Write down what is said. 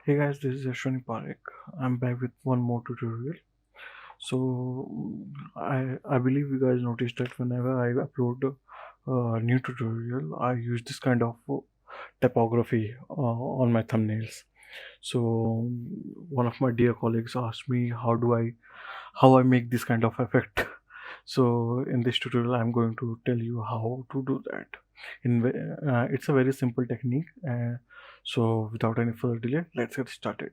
Hey guys, this is Ashwini Parekh. I'm back with one more tutorial. So I believe you guys noticed that whenever I upload a new tutorial, I use this kind of typography on my thumbnails. So one of my dear colleagues asked me how I make this kind of effect. So in this tutorial, I'm going to tell you how to do that. It's a very simple technique. So without any further delay, let's get started.